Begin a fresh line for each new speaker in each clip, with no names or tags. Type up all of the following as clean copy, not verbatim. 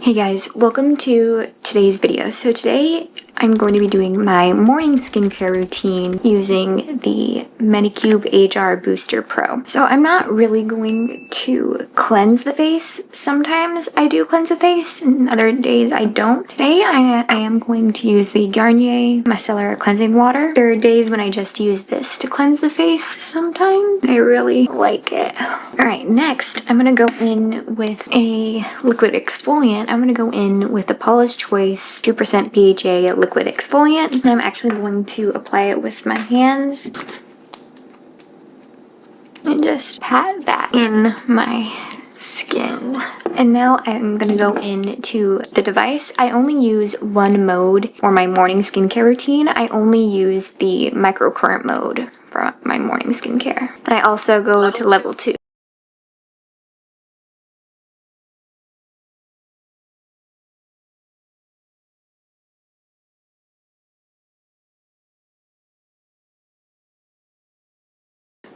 Hey guys, welcome to today's video. So today I'm going to be doing my morning skincare routine using the Medicube HR Booster Pro. So I'm not really going to cleanse the face. Sometimes I do cleanse the face and other days I don't. Today I am going to use the Garnier Micellar Cleansing Water. There are days when I just use this to cleanse the face sometimes. I really like it. Alright, next I'm going to go in with a liquid exfoliant. I'm going to go in with the Paula's Choice 2% BHA liquid exfoliant, and I'm actually going to apply it with my hands and just pat that in my skin. And now I'm going to go into the device. I only use one mode for my morning skincare routine. I only use the microcurrent mode for my morning skincare. And I also go to level 2.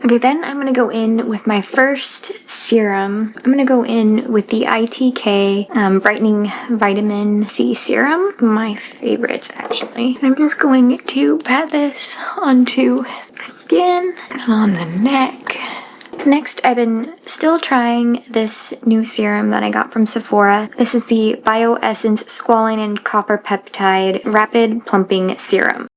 Okay, then I'm going to go in with my first serum. I'm going to go in with the ITK Brightening Vitamin C Serum. My favorites, actually. I'm just going to pat this onto the skin and on the neck. Next, I've been still trying this new serum that I got from Sephora. This is the Biossance Squalane and Copper Peptide Rapid Plumping Serum.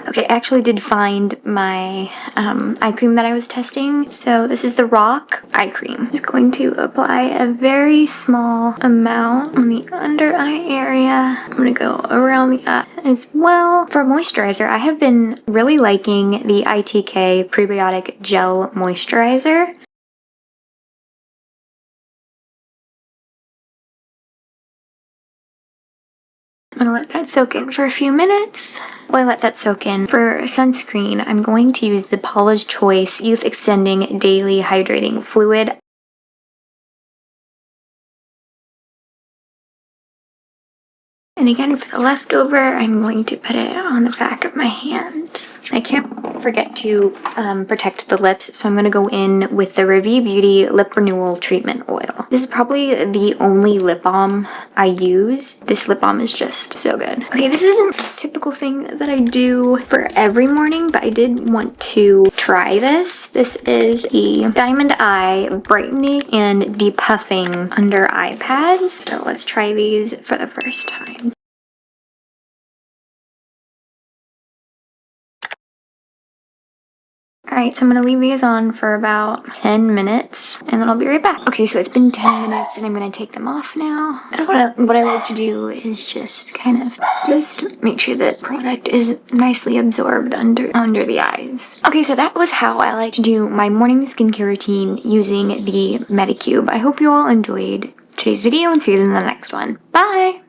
Okay, I actually did find my eye cream that I was testing. So this is the Rock eye cream. I'm just going to apply a very small amount on the under eye area. I'm going to go around the eye as well. For moisturizer, I have been really liking the ITK Prebiotic Gel Moisturizer. I'm gonna let that soak in for a few minutes. While I let that soak in, for sunscreen, I'm going to use the Paula's Choice Youth Extending Daily Hydrating Fluid. And again, for the leftover, I'm going to put it on the back of my hand. I can't forget to protect the lips, so I'm going to go in with the Ravie Beauty Lip Renewal Treatment Oil. This is probably the only lip balm I use. This lip balm is just so good. Okay, this isn't a typical thing that I do for every morning, but I did want to try this. This is the Diamond Eye Brightening and Depuffing Under Eye Pads. So let's try these for the first time. Alright, so I'm going to leave these on for about 10 minutes, and then I'll be right back. Okay, so it's been 10 minutes, and I'm going to take them off now. And what I like to do is just make sure that product is nicely absorbed under the eyes. Okay, so that was how I like to do my morning skincare routine using the Medicube. I hope you all enjoyed today's video, and see you in the next one. Bye!